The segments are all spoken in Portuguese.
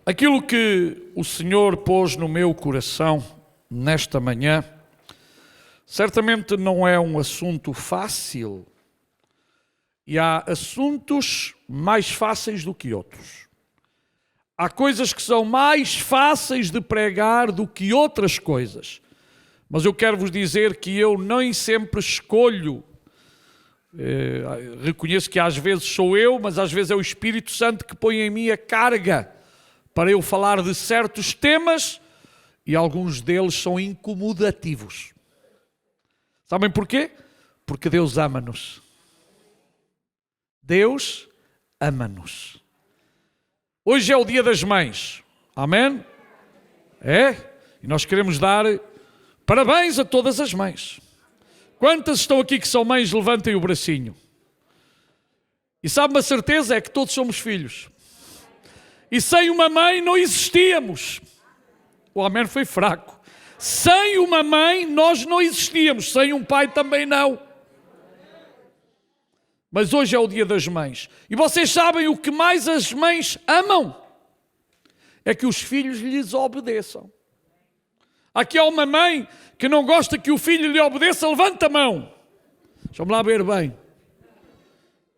Aquilo que o Senhor pôs no meu coração nesta manhã, certamente não é um assunto fácil, e há assuntos mais fáceis do que outros. Há coisas que são mais fáceis de pregar do que outras coisas, mas eu quero vos dizer que eu nem sempre escolho. Reconheço que às vezes sou eu, mas às vezes é o Espírito Santo que põe em mim a carga para eu falar de certos temas, e alguns deles são incomodativos. Sabem porquê? Porque Deus ama-nos. Deus ama-nos. Hoje é o Dia das Mães. Amém? É? E nós queremos dar parabéns a todas as mães. Quantas estão aqui que são mães? Levantem o bracinho. E sabe uma certeza? É que todos somos filhos. E sem uma mãe não existíamos. O amém foi fraco. Sem uma mãe nós não existíamos. Sem um pai também não. Mas hoje é o Dia das Mães. E vocês sabem o que mais as mães amam? É que os filhos lhes obedeçam. Aqui há uma mãe que não gosta que o filho lhe obedeça, levanta a mão. Deixa-me lá ver bem.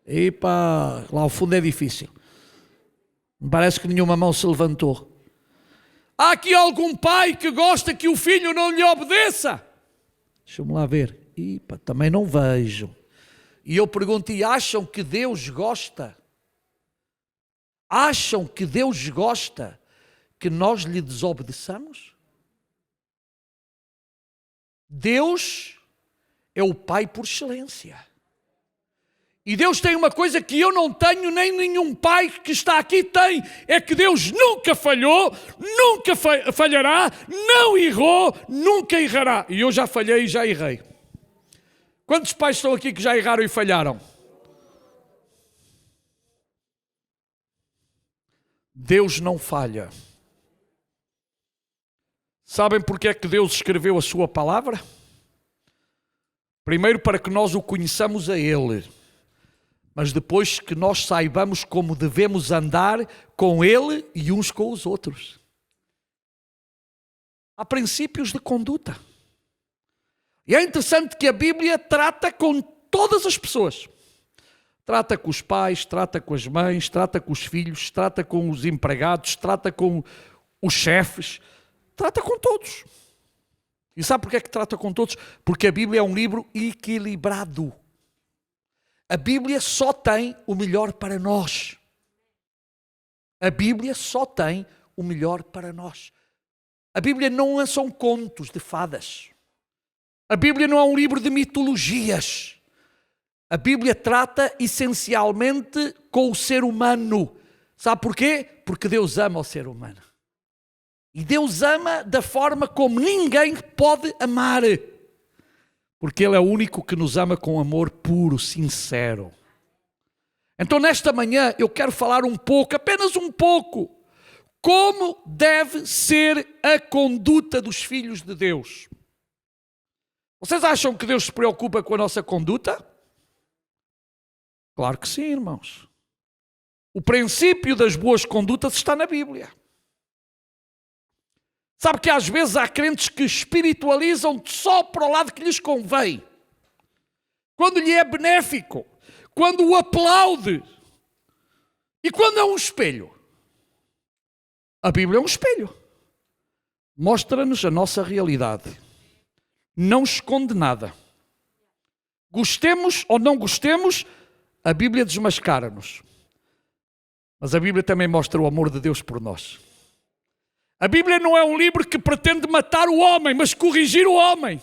Epa, lá ao fundo é difícil. Me parece que nenhuma mão se levantou. Há aqui algum pai que gosta que o filho não lhe obedeça? Deixa-me lá ver. Epa, também não vejo. E eu pergunto, e acham que Deus gosta? Acham que Deus gosta que nós lhe desobedeçamos? Deus é o Pai por excelência. E Deus tem uma coisa que eu não tenho, nem nenhum pai que está aqui tem. É que Deus nunca falhou, nunca falhará, não errou, nunca errará. E eu já falhei e já errei. Quantos pais estão aqui que já erraram e falharam? Deus não falha. Sabem porque é que Deus escreveu a sua palavra? Primeiro para que nós o conheçamos a Ele, mas depois que nós saibamos como devemos andar com Ele e uns com os outros. Há princípios de conduta. E é interessante que a Bíblia trata com todas as pessoas. Trata com os pais, trata com as mães, trata com os filhos, trata com os empregados, trata com os chefes, trata com todos. E sabe porquê é que trata com todos? Porque a Bíblia é um livro equilibrado. A Bíblia só tem o melhor para nós. A Bíblia só tem o melhor para nós. A Bíblia não são contos de fadas. A Bíblia não é um livro de mitologias. A Bíblia trata essencialmente com o ser humano. Sabe porquê? Porque Deus ama o ser humano. E Deus ama da forma como ninguém pode amar. Porque Ele é o único que nos ama com amor puro, sincero. Então nesta manhã eu quero falar um pouco, apenas um pouco, como deve ser a conduta dos filhos de Deus. Vocês acham que Deus se preocupa com a nossa conduta? Claro que sim, irmãos. O princípio das boas condutas está na Bíblia. Sabe que às vezes há crentes que espiritualizam só para o lado que lhes convém. Quando lhe é benéfico, quando o aplaude e quando é um espelho. A Bíblia é um espelho. Mostra-nos a nossa realidade. Não esconde nada. Gostemos ou não gostemos, a Bíblia desmascara-nos. Mas a Bíblia também mostra o amor de Deus por nós. A Bíblia não é um livro que pretende matar o homem, mas corrigir o homem.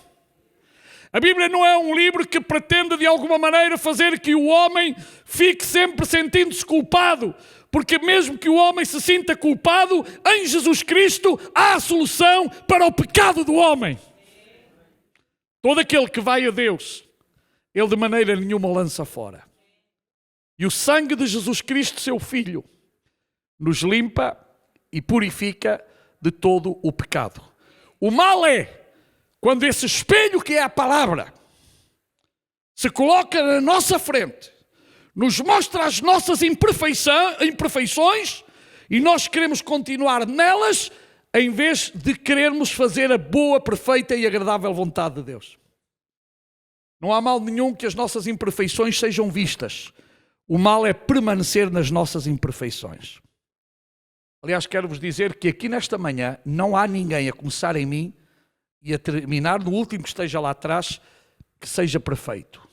A Bíblia não é um livro que pretende de alguma maneira fazer que o homem fique sempre sentindo-se culpado. Porque mesmo que o homem se sinta culpado, em Jesus Cristo há a solução para o pecado do homem. Todo aquele que vai a Deus, Ele de maneira nenhuma lança fora. E o sangue de Jesus Cristo, seu Filho, nos limpa e purifica de todo o pecado. O mal é quando esse espelho que é a palavra se coloca na nossa frente, nos mostra as nossas imperfeições E nós queremos continuar nelas em vez de querermos fazer a boa, perfeita e agradável vontade de Deus. Não há mal nenhum que as nossas imperfeições sejam vistas. O mal é permanecer nas nossas imperfeições. Aliás, quero-vos dizer que aqui nesta manhã não há ninguém a começar em mim e a terminar no último que esteja lá atrás que seja perfeito.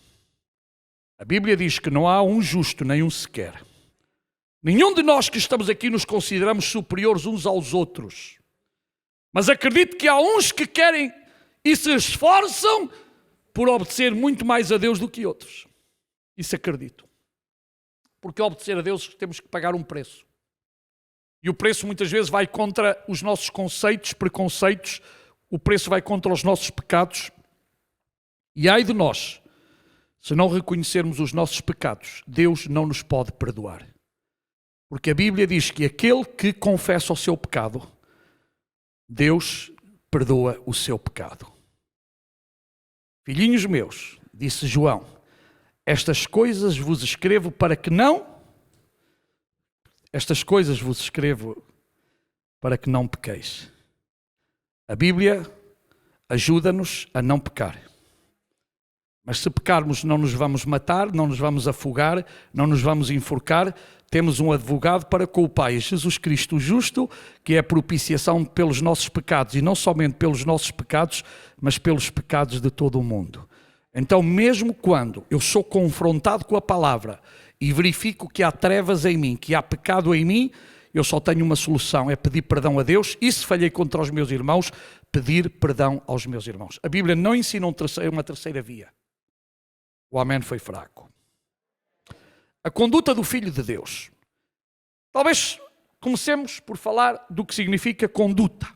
A Bíblia diz que não há um justo nem um sequer. Nenhum de nós que estamos aqui nos consideramos superiores uns aos outros. Mas acredito que há uns que querem e se esforçam por obedecer muito mais a Deus do que outros. Isso acredito. Porque obedecer a Deus temos que pagar um preço. E o preço muitas vezes vai contra os nossos conceitos, preconceitos, o preço vai contra os nossos pecados. E ai de nós, se não reconhecermos os nossos pecados, Deus não nos pode perdoar. Porque a Bíblia diz que aquele que confessa o seu pecado, Deus perdoa o seu pecado. Filhinhos meus, disse João, estas coisas vos escrevo para que não... Estas coisas vos escrevo para que não pequeis. A Bíblia ajuda-nos a não pecar. Mas se pecarmos não nos vamos matar, não nos vamos afogar, não nos vamos enforcar. Temos um advogado para com o Pai, Jesus Cristo justo, que é a propiciação pelos nossos pecados. E não somente pelos nossos pecados, mas pelos pecados de todo o mundo. Então, mesmo quando eu sou confrontado com a palavra e verifico que há trevas em mim, que há pecado em mim, eu só tenho uma solução, é pedir perdão a Deus. E se falhei contra os meus irmãos, pedir perdão aos meus irmãos. A Bíblia não ensina uma terceira via. O amém foi fraco. A conduta do Filho de Deus. Talvez comecemos por falar do que significa conduta.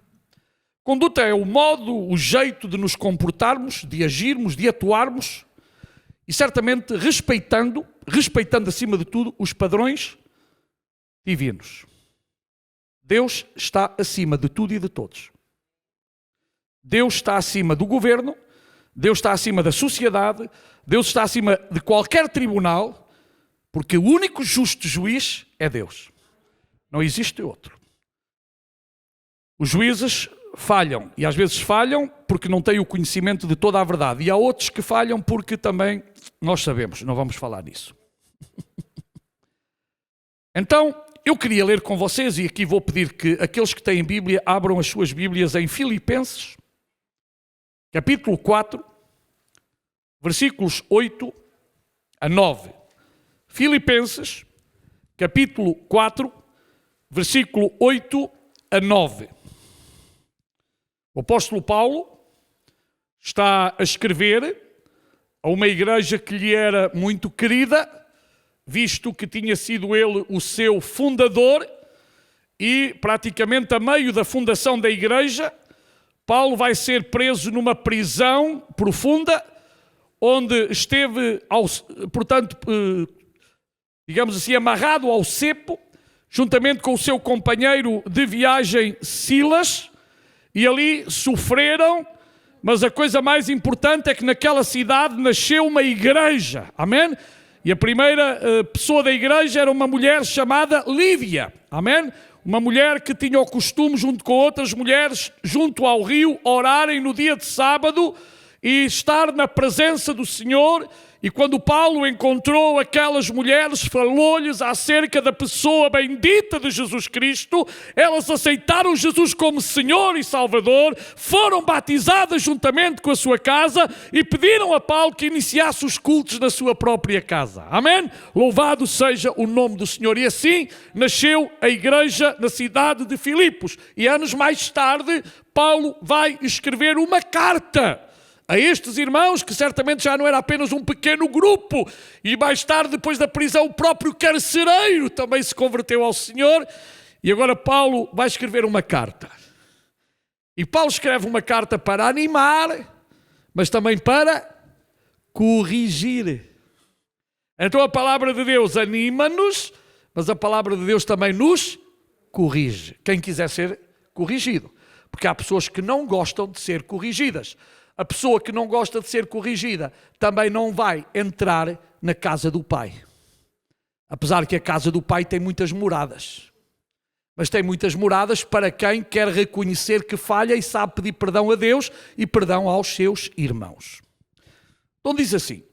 Conduta é o modo, o jeito de nos comportarmos, de agirmos, de atuarmos e certamente respeitando acima de tudo os padrões divinos. Deus está acima de tudo e de todos. Deus está acima do governo, Deus está acima da sociedade, Deus está acima de qualquer tribunal, porque o único justo juiz é Deus. Não existe outro. Os juízes falham, e às vezes falham porque não têm o conhecimento de toda a verdade. E há outros que falham porque também nós sabemos, não vamos falar nisso. Então, eu queria ler com vocês, e aqui vou pedir que aqueles que têm Bíblia abram as suas Bíblias em Filipenses, capítulo 4, versículos 8 a 9. Filipenses, capítulo 4, versículo 8 a 9. O apóstolo Paulo está a escrever a uma igreja que lhe era muito querida, visto que tinha sido ele o seu fundador, e praticamente a meio da fundação da igreja, Paulo vai ser preso numa prisão profunda, onde esteve, portanto, digamos assim, amarrado ao cepo, juntamente com o seu companheiro de viagem Silas, e ali sofreram, mas a coisa mais importante é que naquela cidade nasceu uma igreja, amém? E a primeira pessoa da igreja era uma mulher chamada Lídia, amém? Uma mulher que tinha o costume, junto com outras mulheres, junto ao rio, orarem no dia de sábado e estar na presença do Senhor. E quando Paulo encontrou aquelas mulheres, falou-lhes acerca da pessoa bendita de Jesus Cristo. Elas aceitaram Jesus como Senhor e Salvador, foram batizadas juntamente com a sua casa e pediram a Paulo que iniciasse os cultos na sua própria casa. Amém? Louvado seja o nome do Senhor. E assim nasceu a igreja na cidade de Filipos. E anos mais tarde, Paulo vai escrever uma carta a estes irmãos, que certamente já não era apenas um pequeno grupo, e mais tarde, depois da prisão, o próprio carcereiro também se converteu ao Senhor, e agora Paulo vai escrever uma carta. E Paulo escreve uma carta para animar, mas também para corrigir. Então a palavra de Deus anima-nos, mas a palavra de Deus também nos corrige. Quem quiser ser corrigido, porque há pessoas que não gostam de ser corrigidas. A pessoa que não gosta de ser corrigida também não vai entrar na casa do Pai. Apesar que a casa do Pai tem muitas moradas. Mas tem muitas moradas para quem quer reconhecer que falha e sabe pedir perdão a Deus e perdão aos seus irmãos. Então diz assim: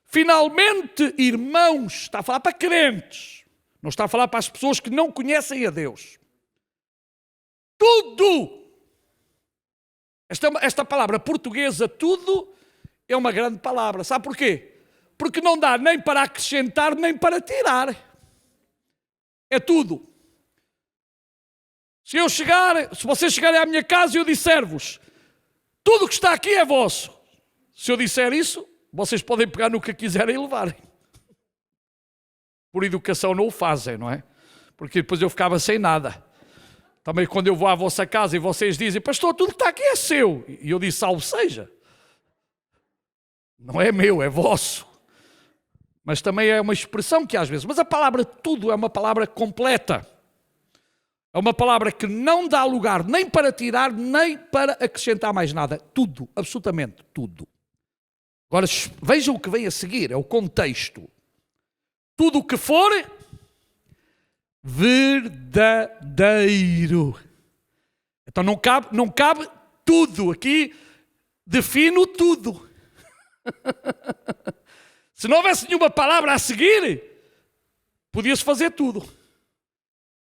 finalmente, irmãos, está a falar para crentes, não está a falar para as pessoas que não conhecem a Deus. Tudo, esta palavra portuguesa, tudo, é uma grande palavra. Sabe porquê? Porque não dá nem para acrescentar, nem para tirar. É tudo. Se vocês chegarem à minha casa e eu disser-vos, tudo o que está aqui é vosso. Se eu disser isso, vocês podem pegar no que quiserem e levarem. Por educação não o fazem, não é? Porque depois eu ficava sem nada. Também quando eu vou à vossa casa e vocês dizem, pastor, tudo que está aqui é seu. E eu disse, salve seja. Não é meu, é vosso. Mas também é uma expressão que às vezes... Mas a palavra tudo é uma palavra completa. É uma palavra que não dá lugar nem para tirar, nem para acrescentar mais nada. Tudo, absolutamente tudo. Agora vejam o que vem a seguir, é o contexto. Tudo o que for verdadeiro. Então não cabe tudo. Aqui defino tudo. Se não houvesse nenhuma palavra a seguir, podia-se fazer tudo.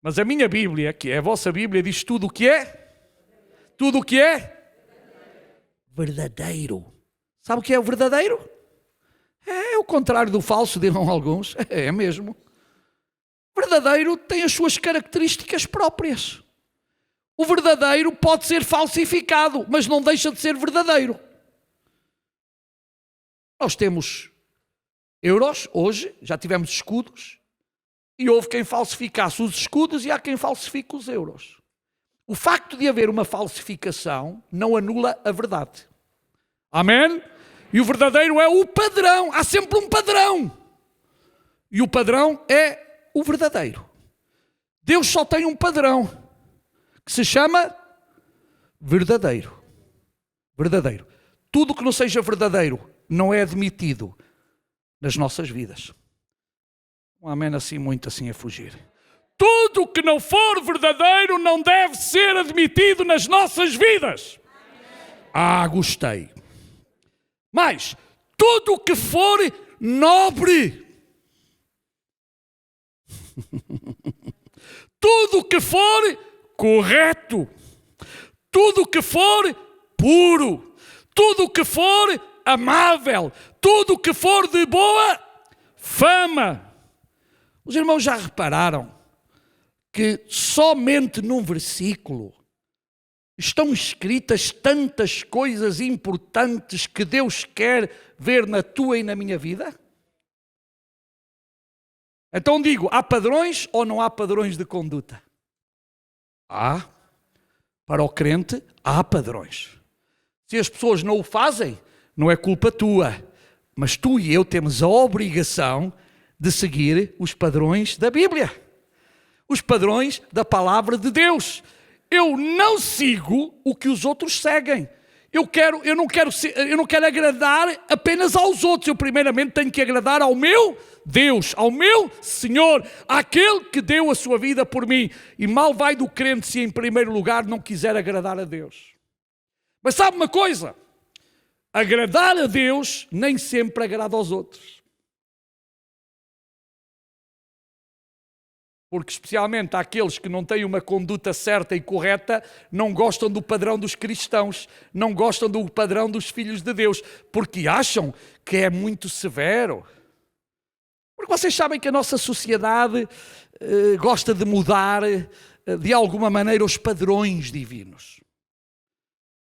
Mas a minha Bíblia, que é a vossa Bíblia, diz tudo o que é? Tudo o que é? Verdadeiro. Sabe o que é o verdadeiro? É o contrário do falso, dirão alguns. É mesmo. Verdadeiro tem as suas características próprias. O verdadeiro pode ser falsificado, mas não deixa de ser verdadeiro. Nós temos euros hoje, já tivemos escudos, e houve quem falsificasse os escudos e há quem falsifique os euros. O facto de haver uma falsificação não anula a verdade. Amém? E o verdadeiro é o padrão. Há sempre um padrão. E o padrão é o verdadeiro. Deus só tem um padrão que se chama verdadeiro. Verdadeiro. Tudo que não seja verdadeiro não é admitido nas nossas vidas. Um amém assim, muito assim a fugir. Tudo que não for verdadeiro não deve ser admitido nas nossas vidas. Gostei. Mas tudo que for nobre, tudo que for correto, tudo que for puro, tudo que for amável, tudo que for de boa fama. Os irmãos já repararam que somente num versículo estão escritas tantas coisas importantes que Deus quer ver na tua e na minha vida? Então digo, há padrões ou não há padrões de conduta? Há. Para o crente, há padrões. Se as pessoas não o fazem, não é culpa tua. Mas tu e eu temos a obrigação de seguir os padrões da Bíblia. Os padrões da palavra de Deus. Eu não sigo o que os outros seguem. Eu não quero agradar apenas aos outros. Eu primeiramente tenho que agradar ao meu Deus, ao meu Senhor, àquele que deu a sua vida por mim. E mal vai do crente se em primeiro lugar não quiser agradar a Deus. Mas sabe uma coisa? Agradar a Deus nem sempre agrada aos outros. Porque especialmente aqueles que não têm uma conduta certa e correta não gostam do padrão dos cristãos, não gostam do padrão dos filhos de Deus, porque acham que é muito severo. Porque vocês sabem que a nossa sociedade gosta de mudar de alguma maneira os padrões divinos.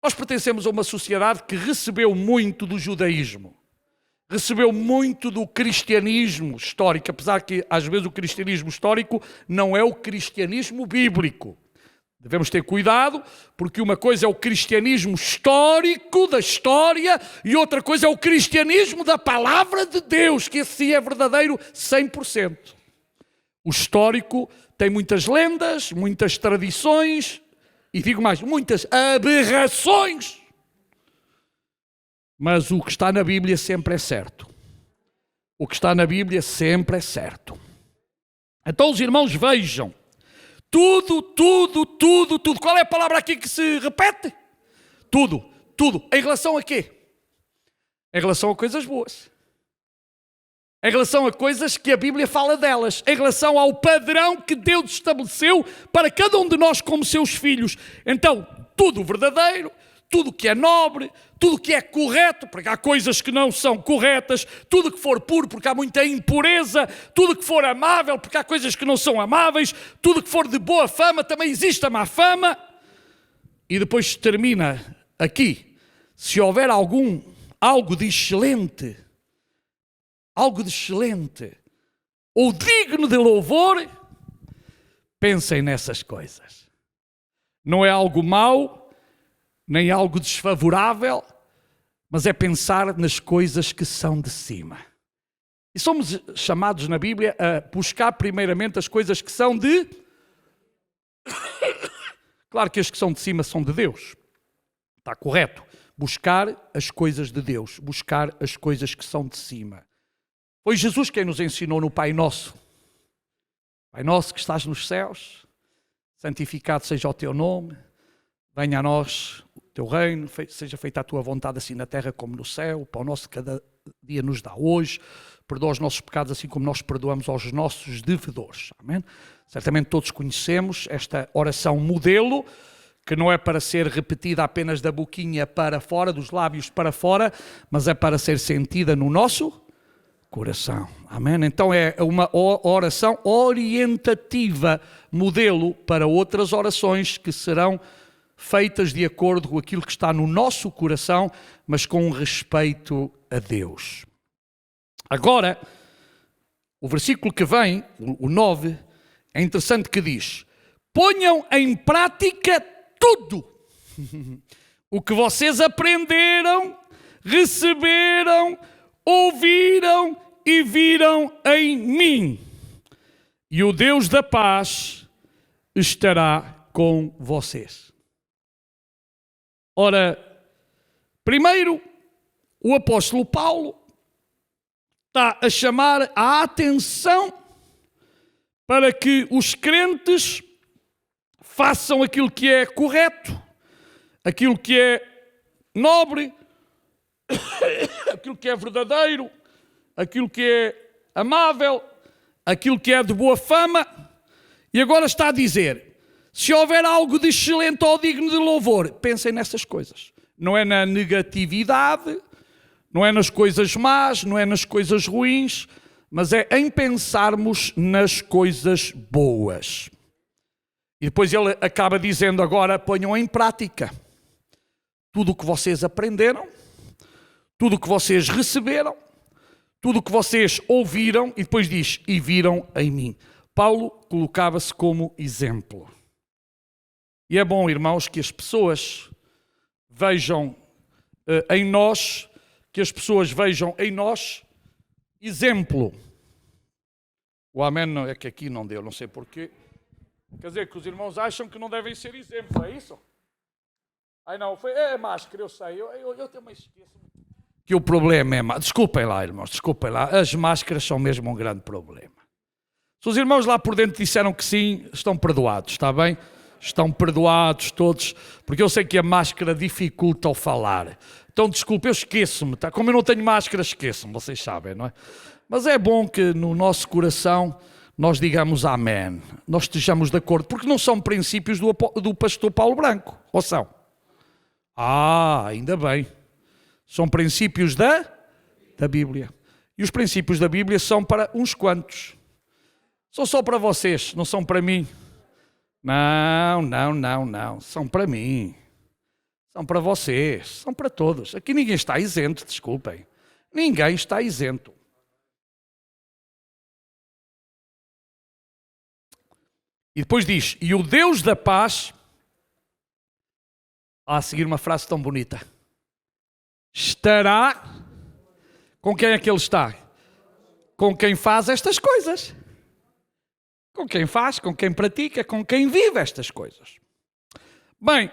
Nós pertencemos a uma sociedade que recebeu muito do judaísmo. Recebeu muito do cristianismo histórico, apesar que às vezes o cristianismo histórico não é o cristianismo bíblico. Devemos ter cuidado, porque uma coisa é o cristianismo histórico da história e outra coisa é o cristianismo da palavra de Deus, que esse é verdadeiro 100%. O histórico tem muitas lendas, muitas tradições e digo mais, muitas aberrações. Mas o que está na Bíblia sempre é certo. O que está na Bíblia sempre é certo. Então os irmãos vejam, tudo, tudo, tudo, tudo. Qual é a palavra aqui que se repete? Tudo, tudo. Em relação a quê? Em relação a coisas boas. Em relação a coisas que a Bíblia fala delas. Em relação ao padrão que Deus estabeleceu para cada um de nós como seus filhos. Então, tudo verdadeiro, tudo que é nobre, tudo que é correto, porque há coisas que não são corretas, tudo que for puro, porque há muita impureza, tudo que for amável, porque há coisas que não são amáveis, tudo que for de boa fama, também existe a má fama. E depois termina aqui, se houver algo de excelente, ou digno de louvor, pensem nessas coisas. Não é algo mau, nem algo desfavorável, mas é pensar nas coisas que são de cima. E somos chamados na Bíblia a buscar primeiramente as coisas que são de... Claro que as que são de cima são de Deus. Está correto. Buscar as coisas de Deus. Buscar as coisas que são de cima. Foi Jesus quem nos ensinou no Pai Nosso. Pai Nosso que estás nos céus, santificado seja o teu nome, venha a nós o teu reino, seja feita a tua vontade assim na terra como no céu, o pão nosso de cada dia nos dá hoje, perdoa os nossos pecados assim como nós perdoamos aos nossos devedores. Amém? Certamente todos conhecemos esta oração modelo, que não é para ser repetida apenas da boquinha para fora, dos lábios para fora, mas é para ser sentida no nosso coração. Amém? Então é uma oração orientativa, modelo para outras orações que serão feitas de acordo com aquilo que está no nosso coração, mas com respeito a Deus. Agora, o versículo que vem, o 9, é interessante que diz: ponham em prática tudo o que vocês aprenderam, receberam, ouviram e viram em mim, e o Deus da paz estará com vocês. Ora, primeiro, o apóstolo Paulo está a chamar a atenção para que os crentes façam aquilo que é correto, aquilo que é nobre, aquilo que é verdadeiro, aquilo que é amável, aquilo que é de boa fama. E agora está a dizer: se houver algo de excelente ou digno de louvor, pensem nessas coisas. Não é na negatividade, não é nas coisas más, não é nas coisas ruins, mas é em pensarmos nas coisas boas. E depois ele acaba dizendo agora: ponham em prática tudo o que vocês aprenderam, tudo o que vocês receberam, tudo o que vocês ouviram, e depois diz: e viram em mim. Paulo colocava-se como exemplo. E é bom, irmãos, que as pessoas vejam em nós, exemplo. O amém não, é que aqui não deu, não sei porquê. Quer dizer, que os irmãos acham que não devem ser exemplo, é isso? Ai não, é máscara, eu sei, eu também esqueço. Que o problema é máscara. Desculpem lá, irmãos, desculpem lá. As máscaras são mesmo um grande problema. Se os irmãos lá por dentro disseram que sim, estão perdoados, está bem? Estão perdoados todos, porque eu sei que a máscara dificulta o falar. Então, desculpe, eu esqueço-me, tá? Como eu não tenho máscara, esqueço-me, vocês sabem, não é? Mas é bom que no nosso coração nós digamos amém, nós estejamos de acordo, porque não são princípios do pastor Paulo Branco, ou são? Ainda bem. São princípios da Bíblia. E os princípios da Bíblia são para uns quantos. São só para vocês, não são para mim. Não. São para mim. São para vocês. São para todos. Aqui ninguém está isento, desculpem. Ninguém está isento. E depois diz: e o Deus da paz... a seguir uma frase tão bonita. Estará... com quem é que ele está? Com quem faz estas coisas. Com quem faz, com quem pratica, com quem vive estas coisas. Bem,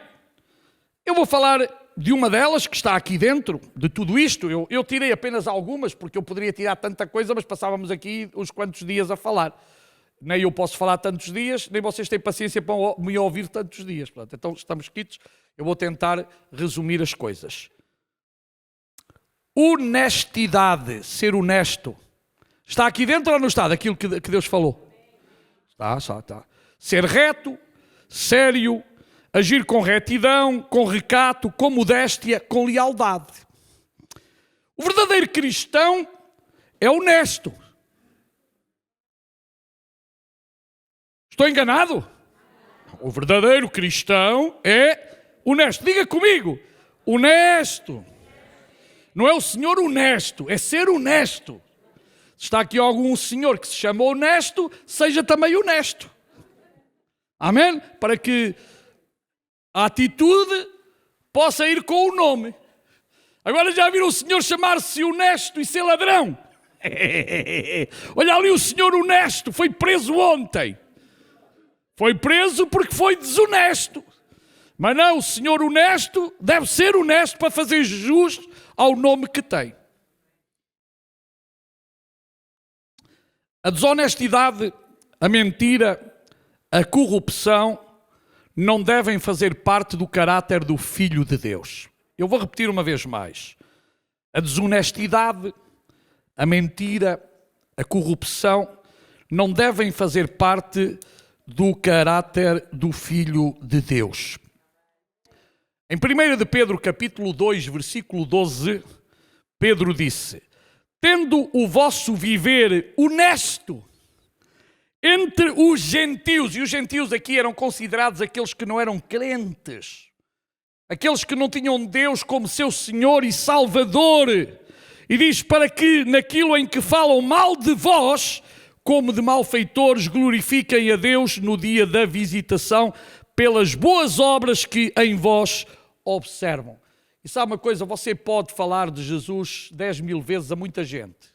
eu vou falar de uma delas que está aqui dentro de tudo isto. Eu tirei apenas algumas, porque eu poderia tirar tanta coisa, mas passávamos aqui uns quantos dias a falar. nem eu posso falar tantos dias, nem vocês têm paciência para me ouvir tantos dias. Portanto, então estamos quitos, eu vou tentar resumir as coisas. Honestidade, ser honesto. Está aqui dentro ou não está daquilo que Deus falou? Está. Ser reto, sério, agir com retidão, com recato, com modéstia, com lealdade. O verdadeiro cristão é honesto. Estou enganado? O verdadeiro cristão é honesto. Diga comigo, honesto. Não é o senhor honesto, é ser honesto. Se está aqui algum senhor que se chama honesto, seja também honesto. Amém? Para que a atitude possa ir com o nome. Agora já viram o senhor chamar-se honesto e ser ladrão? Olha ali o senhor honesto, foi preso ontem. Foi preso porque foi desonesto. Mas não, o senhor honesto deve ser honesto para fazer jus ao nome que tem. A desonestidade, a mentira, a corrupção não devem fazer parte do caráter do Filho de Deus. Eu vou repetir uma vez mais. A desonestidade, a mentira, a corrupção não devem fazer parte do caráter do Filho de Deus. Em 1 de Pedro, capítulo 2, versículo 12, Pedro disse: tendo o vosso viver honesto entre os gentios, e os gentios aqui eram considerados aqueles que não eram crentes, aqueles que não tinham Deus como seu Senhor e Salvador, e diz: para que naquilo em que falam mal de vós, como de malfeitores, glorifiquem a Deus no dia da visitação, pelas boas obras que em vós observam. E sabe uma coisa, você pode falar de Jesus 10.000 vezes a muita gente,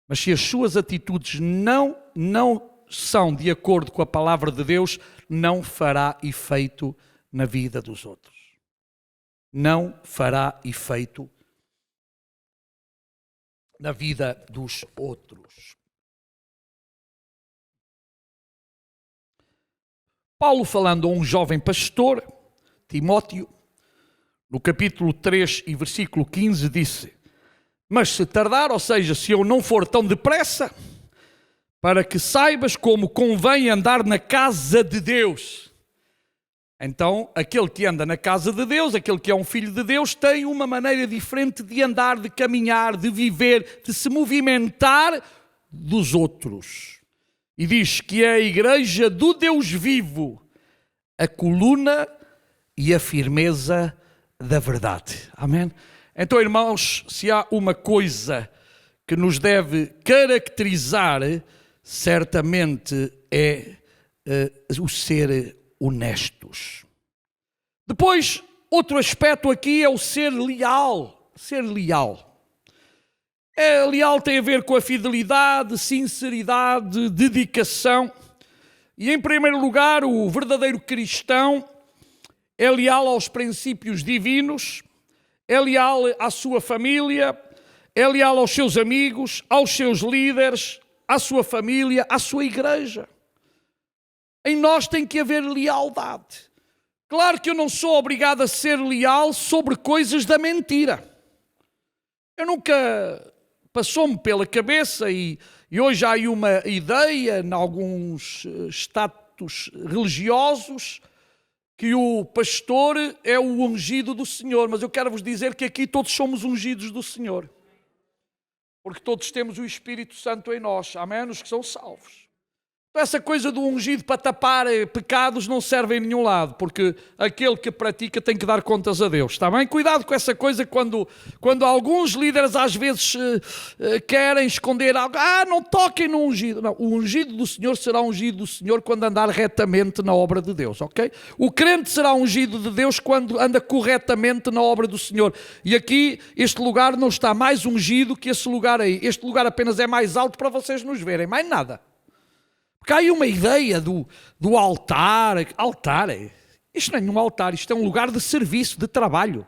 mas se as suas atitudes não são de acordo com a palavra de Deus, não fará efeito na vida dos outros. Não fará efeito na vida dos outros. Paulo, falando a um jovem pastor, Timóteo, no capítulo 3 e versículo 15, disse: mas se tardar, ou seja, se eu não for tão depressa, para que saibas como convém andar na casa de Deus. Então, aquele que anda na casa de Deus, aquele que é um filho de Deus, tem uma maneira diferente de andar, de caminhar, de viver, de se movimentar dos outros. E diz que é a igreja do Deus vivo, a coluna e a firmeza da verdade. Amém? Então, irmãos, se há uma coisa que nos deve caracterizar, certamente é o ser honestos. Depois, outro aspecto aqui é o ser leal. Ser leal. Leal tem a ver com a fidelidade, sinceridade, dedicação. E, em primeiro lugar, o verdadeiro cristão é leal aos princípios divinos, é leal à sua família, é leal aos seus amigos, aos seus líderes, à sua família, à sua igreja. Em nós tem que haver lealdade. Claro que eu não sou obrigado a ser leal sobre coisas da mentira. Eu nunca passou-me pela cabeça e hoje há aí uma ideia em alguns status religiosos que o pastor é o ungido do Senhor, mas eu quero vos dizer que aqui todos somos ungidos do Senhor, porque todos temos o Espírito Santo em nós, amém? Os que são salvos. Então essa coisa do ungido para tapar pecados não serve em nenhum lado, porque aquele que pratica tem que dar contas a Deus, está bem? Cuidado com essa coisa quando alguns líderes às vezes querem esconder algo. Não toquem no ungido. Não, o ungido do Senhor será ungido do Senhor quando andar retamente na obra de Deus, ok? O crente será ungido de Deus quando anda corretamente na obra do Senhor. E aqui, este lugar não está mais ungido que esse lugar aí. Este lugar apenas é mais alto para vocês nos verem, mais nada. Porque há aí uma ideia do altar. Altar, isto não é nenhum altar, isto é um lugar de serviço, de trabalho.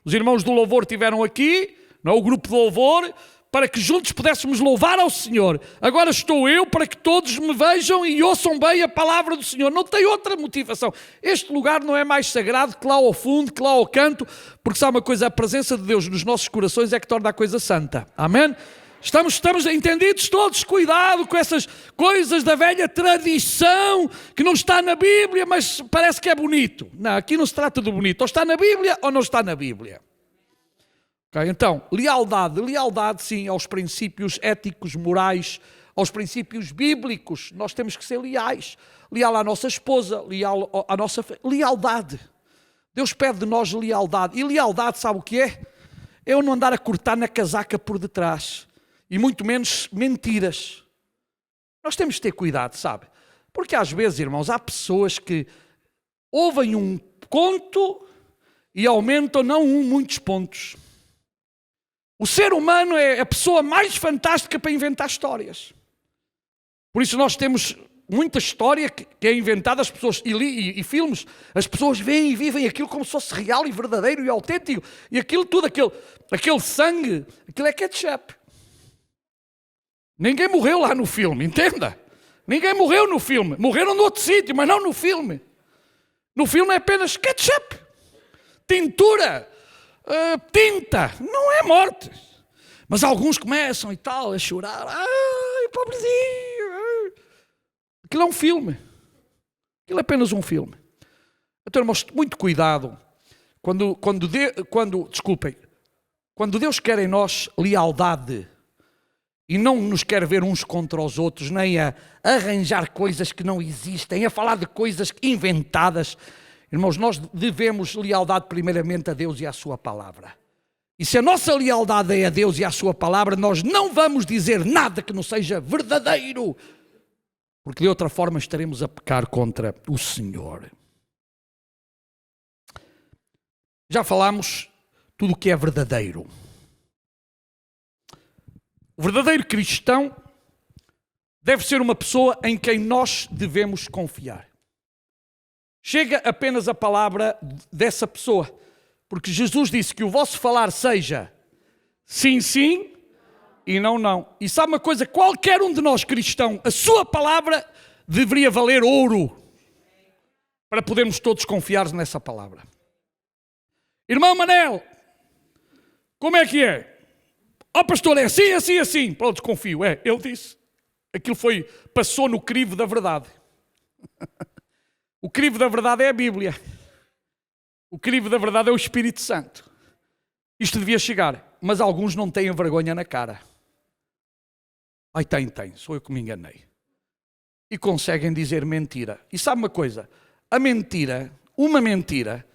Os irmãos do louvor estiveram aqui, não é? O grupo de louvor, para que juntos pudéssemos louvar ao Senhor. Agora estou eu para que todos me vejam e ouçam bem a palavra do Senhor. Não tem outra motivação. Este lugar não é mais sagrado que lá ao fundo, que lá ao canto, porque sabe uma coisa, a presença de Deus nos nossos corações é que torna a coisa santa. Amém? Estamos entendidos todos, cuidado com essas coisas da velha tradição que não está na Bíblia, mas parece que é bonito. Não, aqui não se trata do bonito. Ou está na Bíblia ou não está na Bíblia. Okay, então, lealdade sim aos princípios éticos, morais, aos princípios bíblicos. Nós temos que ser leais. Leal à nossa esposa, leal à nossa... Lealdade. Deus pede de nós lealdade. E lealdade, sabe o que é? É eu não andar a cortar na casaca por detrás. E muito menos mentiras. Nós temos de ter cuidado, sabe? Porque às vezes, irmãos, há pessoas que ouvem um conto e aumentam não muitos pontos. O ser humano é a pessoa mais fantástica para inventar histórias. Por isso nós temos muita história que é inventada, as pessoas, e filmes, as pessoas veem e vivem aquilo como se fosse real e verdadeiro e autêntico. E aquilo tudo, aquele sangue, aquilo é ketchup. Ninguém morreu lá no filme, entenda? Ninguém morreu no filme. Morreram no outro sítio, mas não no filme. No filme é apenas ketchup, tintura, tinta. Não é morte. Mas alguns começam e tal a chorar. Ai, pobrezinho. Aquilo é um filme. Aquilo é apenas um filme. Então, irmãos, muito cuidado. Quando Deus quer em nós lealdade, e não nos quer ver uns contra os outros, nem a arranjar coisas que não existem, a falar de coisas inventadas. Irmãos, nós devemos lealdade primeiramente a Deus e à sua palavra. E se a nossa lealdade é a Deus e à sua palavra, nós não vamos dizer nada que não seja verdadeiro, porque de outra forma estaremos a pecar contra o Senhor. Já falámos tudo o que é verdadeiro. O verdadeiro cristão deve ser uma pessoa em quem nós devemos confiar. Chega apenas a palavra dessa pessoa, porque Jesus disse que o vosso falar seja sim, sim e não, não. E sabe uma coisa? Qualquer um de nós cristão, a sua palavra deveria valer ouro para podermos todos confiar nessa palavra. Irmão Manel, como é que é? Pastor, é assim, assim, assim. Pronto, desconfio. Ele disse. Aquilo passou no crivo da verdade. O crivo da verdade é a Bíblia. O crivo da verdade é o Espírito Santo. Isto devia chegar. Mas alguns não têm vergonha na cara. Ai, tem. Sou eu que me enganei. E conseguem dizer mentira. E sabe uma coisa? Uma mentira,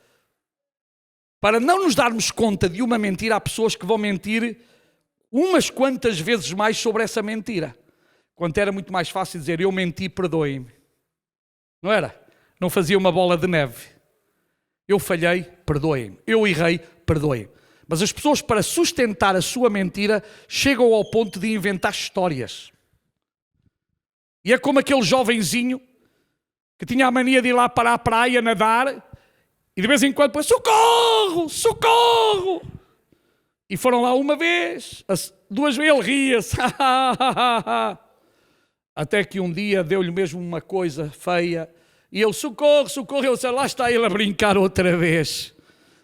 para não nos darmos conta de uma mentira, há pessoas que vão mentir umas quantas vezes mais sobre essa mentira. Quando era muito mais fácil dizer, eu menti, perdoem-me. Não era? Não fazia uma bola de neve. Eu falhei, perdoem-me. Eu errei, perdoem-me. Mas as pessoas, para sustentar a sua mentira, chegam ao ponto de inventar histórias. E é como aquele jovenzinho que tinha a mania de ir lá para a praia nadar e de vez em quando põe, socorro, socorro! E foram lá uma vez, duas vezes, ele ria-se. Até que um dia deu-lhe mesmo uma coisa feia. E ele, socorro, socorro. Ele disse, lá está ele a brincar outra vez.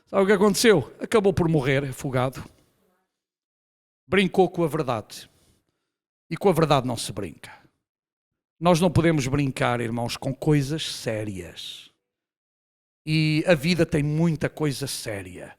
Sabe o que aconteceu? Acabou por morrer, afogado. Brincou com a verdade. E com a verdade não se brinca. Nós não podemos brincar, irmãos, com coisas sérias. E a vida tem muita coisa séria.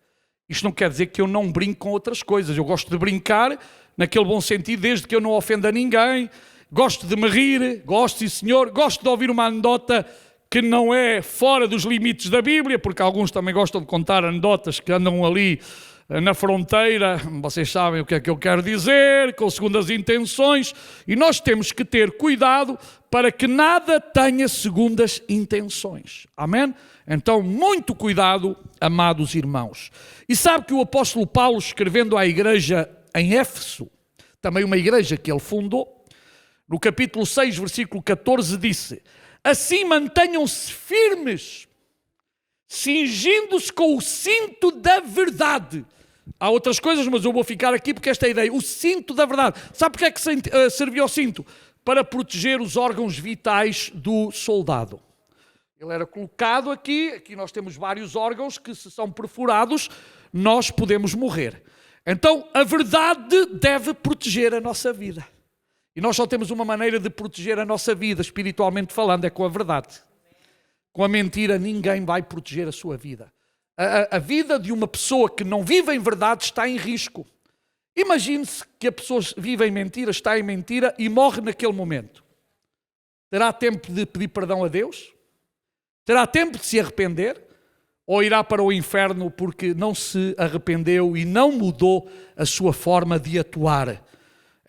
Isto não quer dizer que eu não brinco com outras coisas. Eu gosto de brincar, naquele bom sentido, desde que eu não ofenda ninguém. Gosto de me rir, gosto, sim senhor. Gosto de ouvir uma anedota que não é fora dos limites da Bíblia, porque alguns também gostam de contar anedotas que andam ali na fronteira. Vocês sabem o que é que eu quero dizer, com segundas intenções. E nós temos que ter cuidado para que nada tenha segundas intenções. Amém? Então, muito cuidado, amados irmãos. E sabe que o apóstolo Paulo, escrevendo à igreja em Éfeso, também uma igreja que ele fundou, no capítulo 6, versículo 14, disse, assim mantenham-se firmes, cingindo-se com o cinto da verdade. Há outras coisas, mas eu vou ficar aqui porque esta é a ideia. O cinto da verdade. Sabe porque é que servia o cinto? Para proteger os órgãos vitais do soldado. Ele era colocado aqui nós temos vários órgãos que, se são perfurados, nós podemos morrer. Então, a verdade deve proteger a nossa vida. E nós só temos uma maneira de proteger a nossa vida, espiritualmente falando, é com a verdade. Com a mentira, ninguém vai proteger a sua vida. A vida de uma pessoa que não vive em verdade está em risco. Imagine-se que a pessoa vive em mentira, está em mentira e morre naquele momento. Terá tempo de pedir perdão a Deus? Terá tempo de se arrepender? Ou irá para o inferno porque não se arrependeu e não mudou a sua forma de atuar?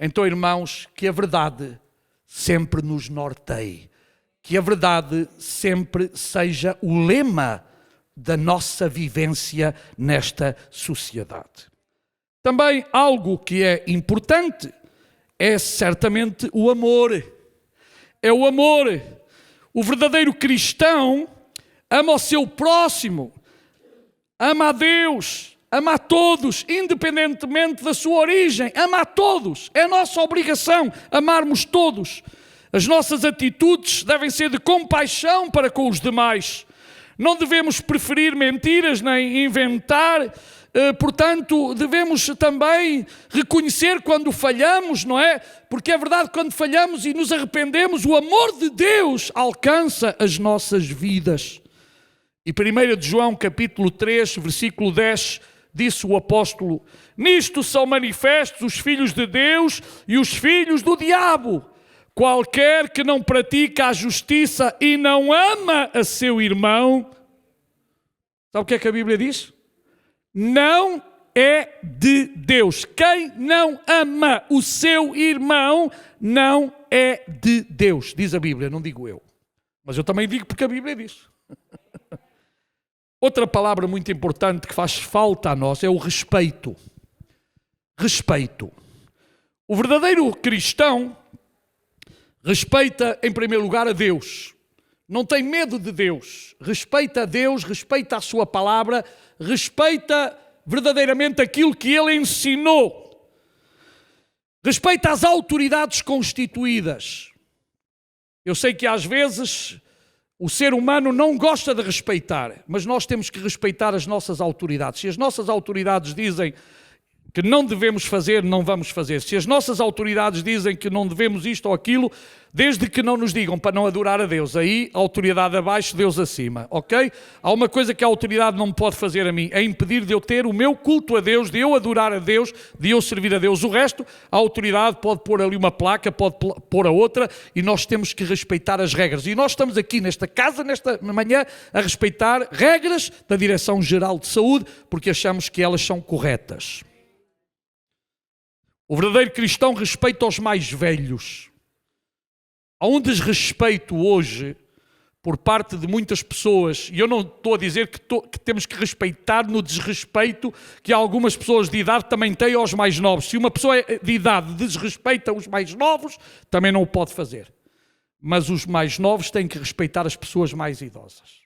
Então, irmãos, que a verdade sempre nos norteie. Que a verdade sempre seja o lema da nossa vivência nesta sociedade. Também algo que é importante é certamente o amor. É o amor. O verdadeiro cristão ama o seu próximo, ama a Deus, ama a todos, independentemente da sua origem, ama a todos. É nossa obrigação amarmos todos. As nossas atitudes devem ser de compaixão para com os demais. Não devemos preferir mentiras nem inventar, portanto, devemos também reconhecer quando falhamos, não é? Porque é verdade, quando falhamos e nos arrependemos, o amor de Deus alcança as nossas vidas. E 1 de João, capítulo 3, versículo 10, disse o apóstolo: nisto são manifestos os filhos de Deus e os filhos do diabo. Qualquer que não pratica a justiça e não ama a seu irmão, sabe o que é que a Bíblia diz? Não é de Deus. Quem não ama o seu irmão não é de Deus. Diz a Bíblia, não digo eu. Mas eu também digo porque a Bíblia diz. Outra palavra muito importante que faz falta a nós é o respeito. Respeito. O verdadeiro cristão respeita, em primeiro lugar, a Deus. Não tem medo de Deus. Respeita a Deus, respeita a sua palavra, respeita verdadeiramente aquilo que Ele ensinou. Respeita as autoridades constituídas. Eu sei que às vezes o ser humano não gosta de respeitar, mas nós temos que respeitar as nossas autoridades. Se as nossas autoridades dizem que não devemos fazer, não vamos fazer. Se as nossas autoridades dizem que não devemos isto ou aquilo, desde que não nos digam para não adorar a Deus, aí a autoridade abaixo, Deus acima, ok? Há uma coisa que a autoridade não me pode fazer a mim, é impedir de eu ter o meu culto a Deus, de eu adorar a Deus, de eu servir a Deus. O resto, a autoridade pode pôr ali uma placa, pode pôr a outra, e nós temos que respeitar as regras. E nós estamos aqui nesta casa, nesta manhã, a respeitar regras da Direção-Geral de Saúde, porque achamos que elas são corretas. O verdadeiro cristão respeita os mais velhos. Há um desrespeito hoje por parte de muitas pessoas, e eu não estou a dizer que temos que respeitar no desrespeito que algumas pessoas de idade também têm aos mais novos. Se uma pessoa de idade desrespeita os mais novos, também não o pode fazer. Mas os mais novos têm que respeitar as pessoas mais idosas.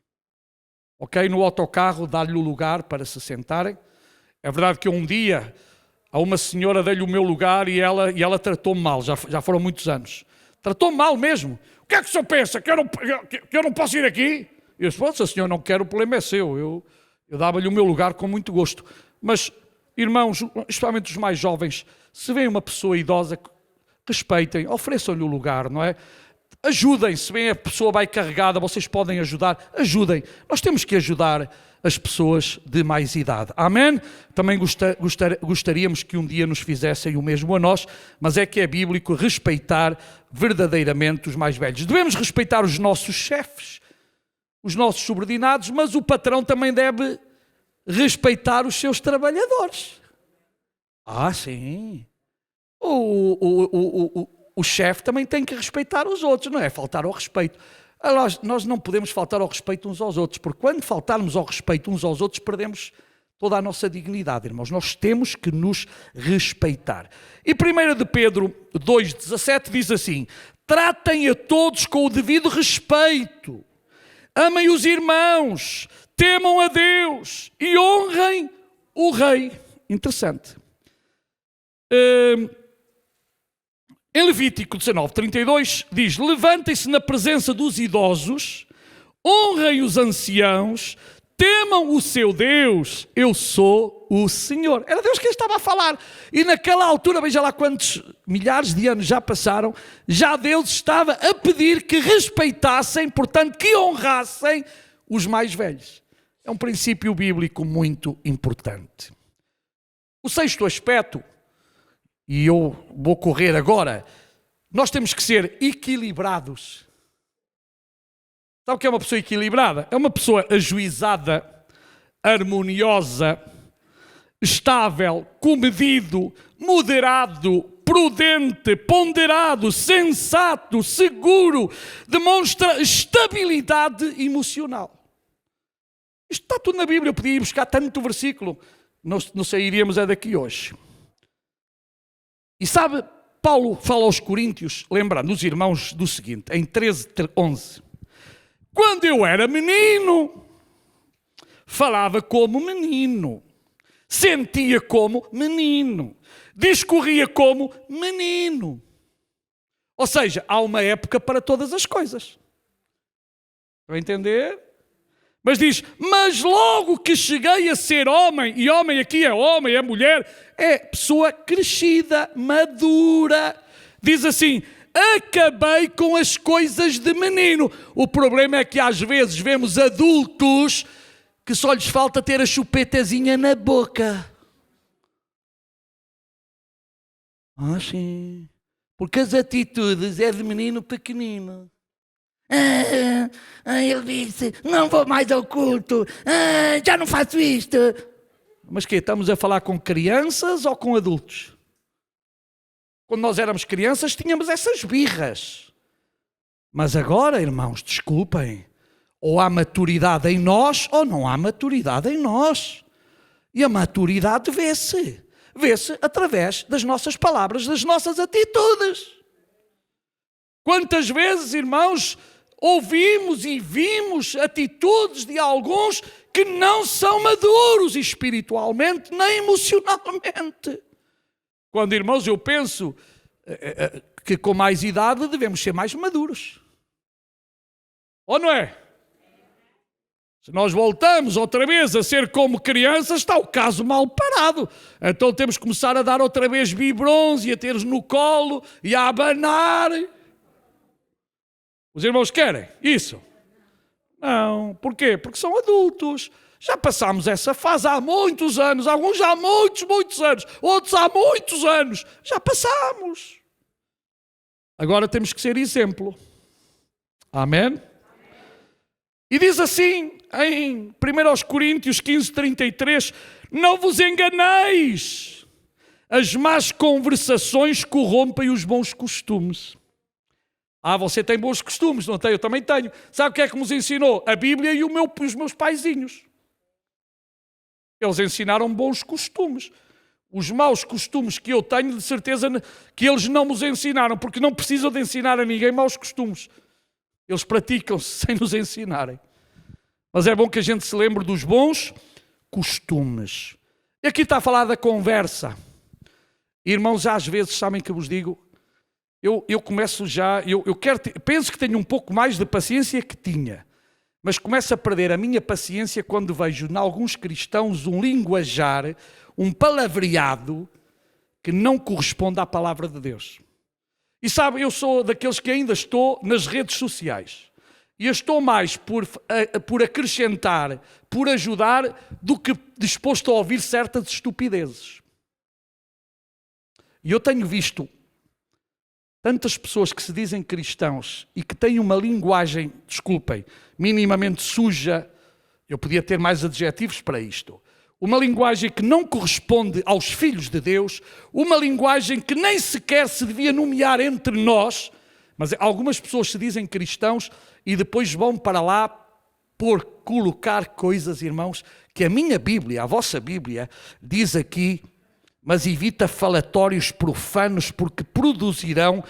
Ok? No autocarro, dar-lhe o lugar para se sentarem. É verdade que um dia a uma senhora dei-lhe o meu lugar e ela tratou-me mal, já foram muitos anos. Tratou-me mal mesmo. O que é que o senhor pensa? Que eu não posso ir aqui? Eu disse, se a senhora não quer, o problema é seu. Eu dava-lhe o meu lugar com muito gosto. Mas, irmãos, especialmente os mais jovens, se vem uma pessoa idosa, respeitem, ofereçam-lhe o lugar, não é? Ajudem, se bem a pessoa vai carregada, vocês podem ajudar, ajudem. Nós temos que ajudar as pessoas de mais idade. Amém? Também gostaríamos que um dia nos fizessem o mesmo a nós, mas é que é bíblico respeitar verdadeiramente os mais velhos. Devemos respeitar os nossos chefes, os nossos subordinados, mas o patrão também deve respeitar os seus trabalhadores. Ah, sim. O chefe também tem que respeitar os outros, não é faltar ao respeito. Nós não podemos faltar ao respeito uns aos outros, porque quando faltarmos ao respeito uns aos outros, perdemos toda a nossa dignidade, irmãos. Nós temos que nos respeitar. E 1 de Pedro 2,17 diz assim: tratem a todos com o devido respeito, amem os irmãos, temam a Deus e honrem o Rei. interessante. Em Levítico 19:32 diz: levantem-se na presença dos idosos, honrem os anciãos, temam o seu Deus, eu sou o Senhor. Era Deus que estava a falar. E naquela altura, veja lá quantos milhares de anos já passaram, já Deus estava a pedir que respeitassem, portanto, que honrassem os mais velhos. É um princípio bíblico muito importante. O sexto aspecto, e eu vou correr agora, nós temos que ser equilibrados. Sabe o que é uma pessoa equilibrada? É uma pessoa ajuizada, harmoniosa, estável, comedido, moderado, prudente, ponderado, sensato, seguro, demonstra estabilidade emocional. Isto está tudo na Bíblia, eu podia ir buscar tanto versículo, não sairíamos daqui hoje. E sabe, Paulo fala aos Coríntios, lembrando os irmãos do seguinte, em 13:11. Quando eu era menino, falava como menino, sentia como menino, discorria como menino. Ou seja, há uma época para todas as coisas. Estão a entender? Mas diz, mas logo que cheguei a ser homem, e homem aqui é homem, é mulher, é pessoa crescida, madura. Diz assim, acabei com as coisas de menino. O problema é que às vezes vemos adultos que só lhes falta ter a chupetazinha na boca. Ah, sim. Porque as atitudes é de menino pequenino. Ele disse, não vou mais ao culto, já não faço isto. Mas que estamos a falar com crianças ou com adultos? Quando nós éramos crianças tínhamos essas birras. Mas agora, irmãos, desculpem, ou há maturidade em nós ou não há maturidade em nós. E a maturidade vê-se através das nossas palavras, das nossas atitudes. Quantas vezes, irmãos, ouvimos e vimos atitudes de alguns que não são maduros espiritualmente nem emocionalmente. Quando, irmãos, eu penso que com mais idade devemos ser mais maduros. Ou não é? Se nós voltamos outra vez a ser como crianças, está o caso mal parado. Então temos que começar a dar outra vez biberons e a ter-os no colo e a abanar. Os irmãos querem isso? Não. Porquê? Porque são adultos. Já passámos essa fase há muitos anos. Alguns já há muitos anos. Outros há muitos anos. Já passámos. Agora temos que ser exemplo. Amém? E diz assim, em 1 Coríntios 15:33, não vos enganeis. As más conversações corrompem os bons costumes. Você tem bons costumes, não tem? Eu também tenho. Sabe o que é que nos ensinou? A Bíblia e os meus paizinhos. Eles ensinaram bons costumes. Os maus costumes que eu tenho, de certeza que eles não nos ensinaram, porque não precisam de ensinar a ninguém maus costumes. Eles praticam-se sem nos ensinarem. Mas é bom que a gente se lembre dos bons costumes. E aqui está a falar da conversa. Irmãos, às vezes, sabem que eu vos digo, eu começo já, penso que tenho um pouco mais de paciência que tinha, mas começo a perder a minha paciência quando vejo em alguns cristãos um linguajar, um palavreado que não corresponde à palavra de Deus. E sabe, eu sou daqueles que ainda estou nas redes sociais. E eu estou mais por acrescentar, por ajudar, do que disposto a ouvir certas estupidezes. E eu tenho visto tantas pessoas que se dizem cristãos e que têm uma linguagem, desculpem, minimamente suja, eu podia ter mais adjetivos para isto, uma linguagem que não corresponde aos filhos de Deus, uma linguagem que nem sequer se devia nomear entre nós, mas algumas pessoas se dizem cristãos e depois vão para lá por colocar coisas, irmãos, que a minha Bíblia, a vossa Bíblia, diz aqui, mas evita falatórios profanos porque produzirão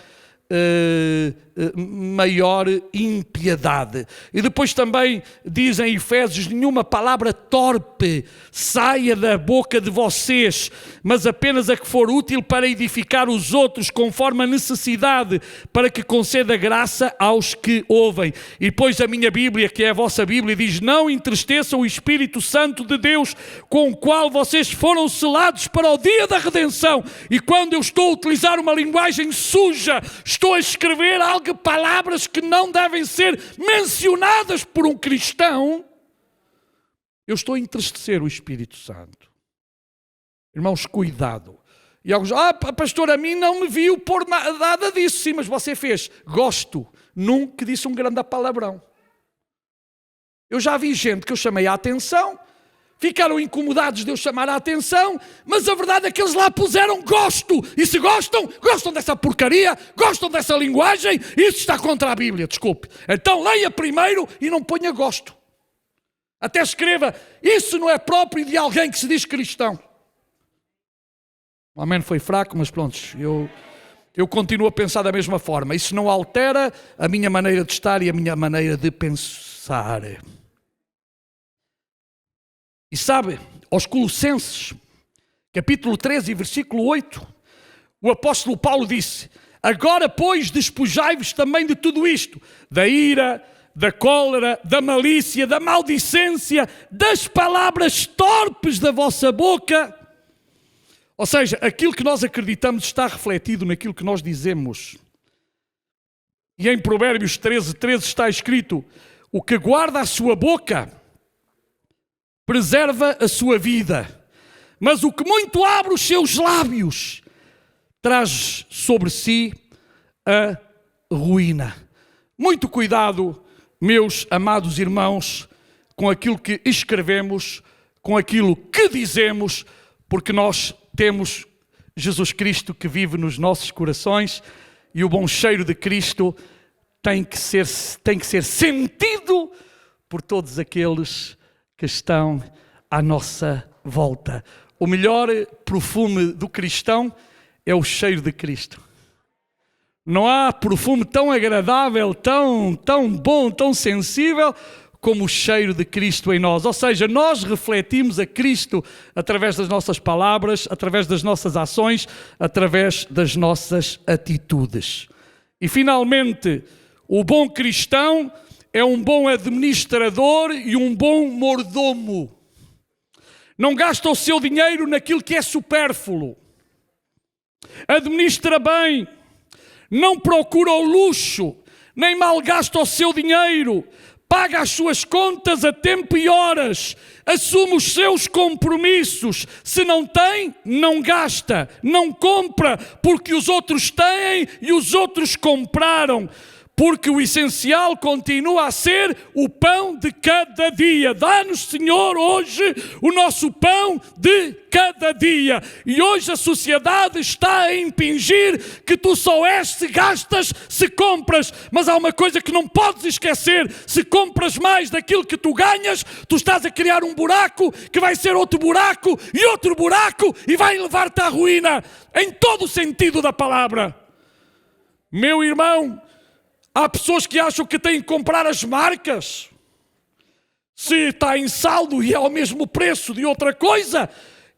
maior impiedade. E depois também diz em Efésios: nenhuma palavra torpe saia da boca de vocês, mas apenas a que for útil para edificar os outros, conforme a necessidade, para que conceda graça aos que ouvem. E depois a minha Bíblia, que é a vossa Bíblia, diz: não entristeçam o Espírito Santo de Deus, com o qual vocês foram selados para o dia da redenção. E quando eu estou a utilizar uma linguagem suja, estou a escrever palavras que não devem ser mencionadas por um cristão, eu estou a entristecer o Espírito Santo. Irmãos, cuidado. E alguns: pastor, a mim não me viu por nada disso. Sim, mas você fez. Gosto. Nunca disse um grande palavrão. Eu já vi gente que eu chamei a atenção, ficaram incomodados de eu chamar a atenção, mas a verdade é que eles lá puseram gosto. E se gostam dessa porcaria, gostam dessa linguagem, isso está contra a Bíblia, desculpe. Então leia primeiro e não ponha gosto. Até escreva: isso não é próprio de alguém que se diz cristão. O amém foi fraco, mas pronto, eu continuo a pensar da mesma forma. Isso não altera a minha maneira de estar e a minha maneira de pensar. E sabe, aos Colossenses, capítulo 13, versículo 8, o apóstolo Paulo disse: agora, pois, despojai-vos também de tudo isto, da ira, da cólera, da malícia, da maldicência, das palavras torpes da vossa boca. Ou seja, aquilo que nós acreditamos está refletido naquilo que nós dizemos. E em Provérbios 13 está escrito: o que guarda a sua boca preserva a sua vida, mas o que muito abre os seus lábios traz sobre si a ruína. Muito cuidado, meus amados irmãos, com aquilo que escrevemos, com aquilo que dizemos, porque nós temos Jesus Cristo que vive nos nossos corações e o bom cheiro de Cristo tem que ser sentido por todos aqueles que estão à nossa volta. O melhor perfume do cristão é o cheiro de Cristo. Não há perfume tão agradável, tão bom, tão sensível como o cheiro de Cristo em nós. Ou seja, nós refletimos a Cristo através das nossas palavras, através das nossas ações, através das nossas atitudes. E finalmente, o bom cristão é um bom administrador e um bom mordomo. Não gasta o seu dinheiro naquilo que é supérfluo. Administra bem. Não procura o luxo, nem malgasta o seu dinheiro. Paga as suas contas a tempo e horas. Assume os seus compromissos. Se não tem, não gasta. Não compra porque os outros têm e os outros compraram. Porque o essencial continua a ser o pão de cada dia. Dá-nos, Senhor, hoje o nosso pão de cada dia. E hoje a sociedade está a impingir que tu só és se gastas, se compras. Mas há uma coisa que não podes esquecer: se compras mais daquilo que tu ganhas, tu estás a criar um buraco que vai ser outro buraco e vai levar-te à ruína, em todo o sentido da palavra. Meu irmão, há pessoas que acham que têm que comprar as marcas. Se está em saldo e é ao mesmo preço de outra coisa.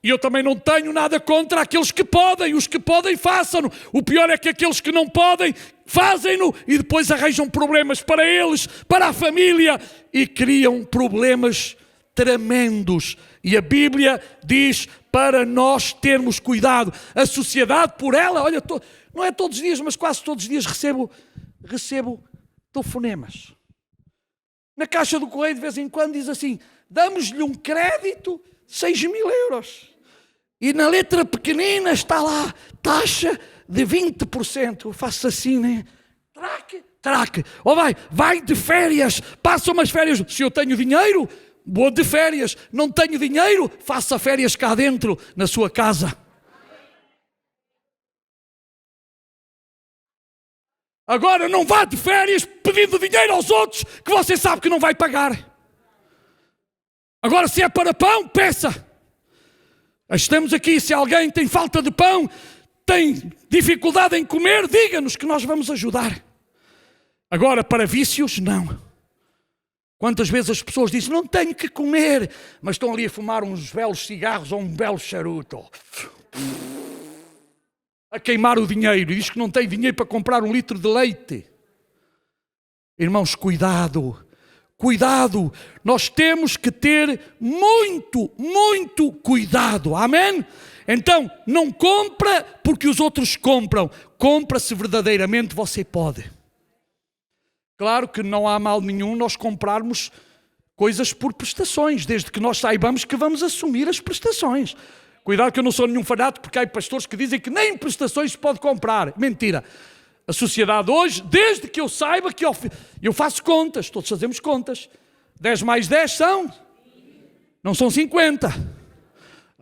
E eu também não tenho nada contra aqueles que podem. Os que podem, façam-no. O pior é que aqueles que não podem, fazem-no e depois arranjam problemas para eles, para a família, e criam problemas tremendos. E a Bíblia diz para nós termos cuidado. A sociedade, por ela, olha, não é todos os dias, mas quase todos os dias recebo telefonemas. Na caixa do correio, de vez em quando, diz assim: damos-lhe um crédito de 6.000 euros. E na letra pequenina está lá, taxa de 20%. Eu faço assim, né? Traque. Ou vai de férias, passa umas férias. Se eu tenho dinheiro, vou de férias. Não tenho dinheiro, faça férias cá dentro, na sua casa. Agora não vá de férias pedindo dinheiro aos outros que você sabe que não vai pagar. Agora, se é para pão, peça. Estamos aqui, se alguém tem falta de pão, tem dificuldade em comer, diga-nos que nós vamos ajudar. Agora, para vícios, não. Quantas vezes as pessoas dizem, não tenho que comer, mas estão ali a fumar uns belos cigarros ou um belo charuto. A queimar o dinheiro. E diz que não tem dinheiro para comprar 1 litro de leite. Irmãos, cuidado. Cuidado. Nós temos que ter muito, muito cuidado. Amém? Então, não compra porque os outros compram. Compra se verdadeiramente você pode. Claro que não há mal nenhum nós comprarmos coisas por prestações, desde que nós saibamos que vamos assumir as prestações. Cuidado que eu não sou nenhum fanático, porque há pastores que dizem que nem prestações se pode comprar. Mentira. A sociedade hoje, desde que eu saiba que eu faço contas, todos fazemos contas. 10 mais 10 são? Não são 50.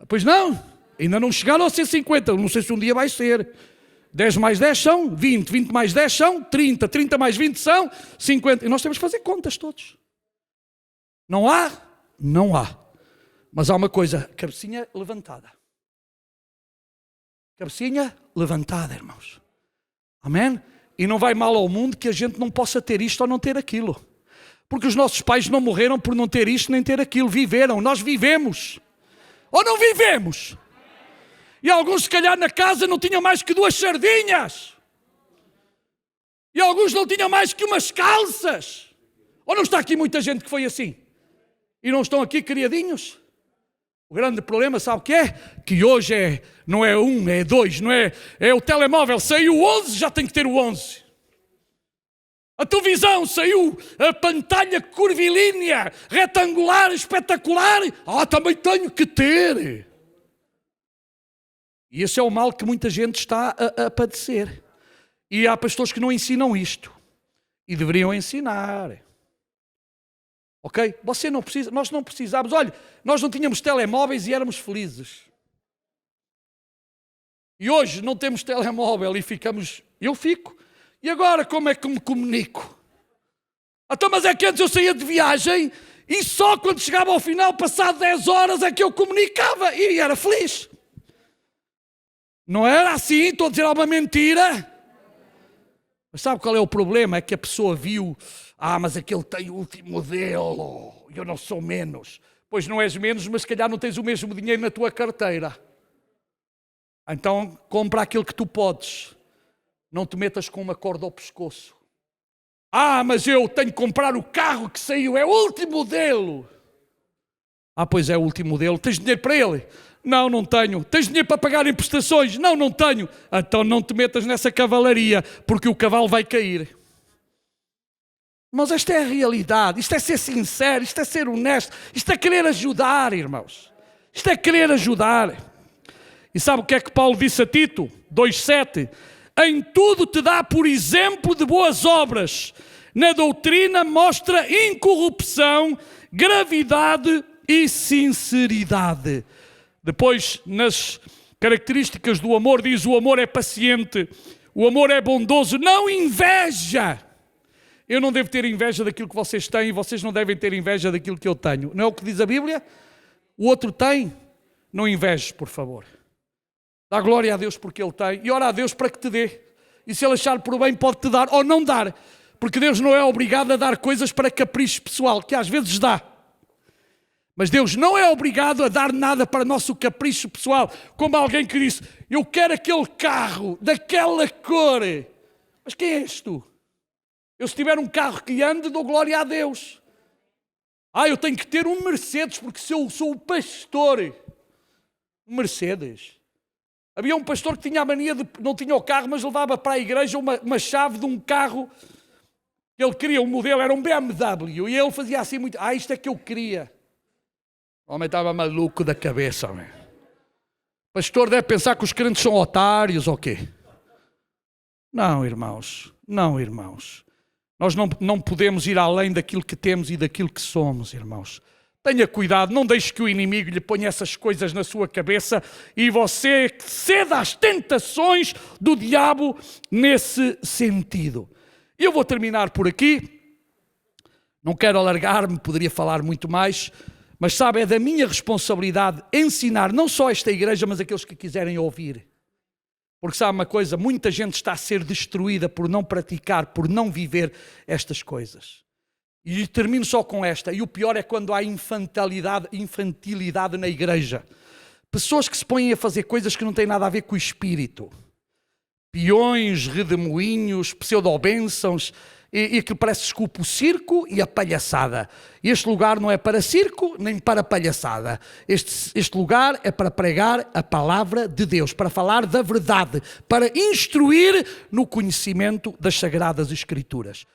Pois não? Ainda não chegaram a ser 50, não sei se um dia vai ser. 10 mais 10 são 20, 20 mais 10 são 30, 30 mais 20 são 50. E nós temos que fazer contas todos. Não há? Não há. Mas há uma coisa, cabecinha levantada. Cabecinha levantada, irmãos. Amém? E não vai mal ao mundo que a gente não possa ter isto ou não ter aquilo. Porque os nossos pais não morreram por não ter isto nem ter aquilo. Viveram, nós vivemos. Ou não vivemos? E alguns, se calhar, na casa não tinham mais que 2 sardinhas. E alguns não tinham mais que umas calças. Ou não está aqui muita gente que foi assim? E não estão aqui criadinhos? O grande problema, sabe o que é? Que hoje não é 1, é 2, não é? É o telemóvel, saiu o 11, já tem que ter o 11. A televisão, saiu a pantalha curvilínea, retangular, espetacular. Também tenho que ter. E esse é o mal que muita gente está a padecer. E há pastores que não ensinam isto. E deveriam ensinar. Ok? Você não precisa, nós não precisávamos. Olha, nós não tínhamos telemóveis e éramos felizes. E hoje não temos telemóvel e ficamos... Eu fico. E agora como é que me comunico? Então, mas é que antes eu saía de viagem e só quando chegava ao final, passado 10 horas, é que eu comunicava e era feliz. Não era assim? Estou a dizer alguma mentira? Mas sabe qual é o problema? É que a pessoa viu, mas aquele tem o último modelo, eu não sou menos. Pois não és menos, mas se calhar não tens o mesmo dinheiro na tua carteira. Então compra aquilo que tu podes. Não te metas com uma corda ao pescoço. Mas eu tenho que comprar o carro que saiu, é o último modelo. Pois é o último modelo. Tens dinheiro para ele? Não, não tenho. Tens dinheiro para pagar em prestações? Não, não tenho. Então não te metas nessa cavalaria, porque o cavalo vai cair. Mas esta é a realidade, isto é ser sincero, isto é ser honesto, isto é querer ajudar, irmãos. Isto é querer ajudar. E sabe o que é que Paulo disse a Tito? 2,7. Em tudo te dá por exemplo de boas obras. Na doutrina mostra incorrupção, gravidade e sinceridade. Depois, nas características do amor, diz: o amor é paciente, o amor é bondoso, não inveja. Eu não devo ter inveja daquilo que vocês têm e vocês não devem ter inveja daquilo que eu tenho. Não é o que diz a Bíblia? O outro tem, não invejes, por favor. Dá glória a Deus porque Ele tem e ora a Deus para que te dê. E se Ele achar por bem, pode-te dar ou não dar. Porque Deus não é obrigado a dar coisas para capricho pessoal, que às vezes dá. Mas Deus não é obrigado a dar nada para nosso capricho pessoal. Como alguém que disse, eu quero aquele carro, daquela cor. Mas quem és tu? Eu se tiver um carro que ande, dou glória a Deus. Eu tenho que ter um Mercedes, porque se eu sou o pastor. Um Mercedes. Havia um pastor que tinha a mania de, não tinha o carro, mas levava para a igreja uma chave de um carro. Ele queria um modelo, era um BMW. E ele fazia assim muito, isto é que eu queria. O homem estava maluco da cabeça, homem. O pastor deve pensar que os crentes são otários ou quê? Não, irmãos. Não, irmãos. Nós não podemos ir além daquilo que temos e daquilo que somos, irmãos. Tenha cuidado, não deixe que o inimigo lhe ponha essas coisas na sua cabeça e você ceda às tentações do diabo nesse sentido. E eu vou terminar por aqui. Não quero alargar-me, poderia falar muito mais, mas sabe, é da minha responsabilidade ensinar não só esta igreja, mas aqueles que quiserem ouvir. Porque sabe uma coisa, muita gente está a ser destruída por não praticar, por não viver estas coisas. E termino só com esta, e o pior é quando há infantilidade na igreja. Pessoas que se põem a fazer coisas que não têm nada a ver com o espírito. Peões, redemoinhos, pseudobênçãos, e aquilo parece desculpa o circo e a palhaçada. Este lugar não é para circo nem para palhaçada. Este lugar é para pregar a palavra de Deus, para falar da verdade, para instruir no conhecimento das Sagradas Escrituras.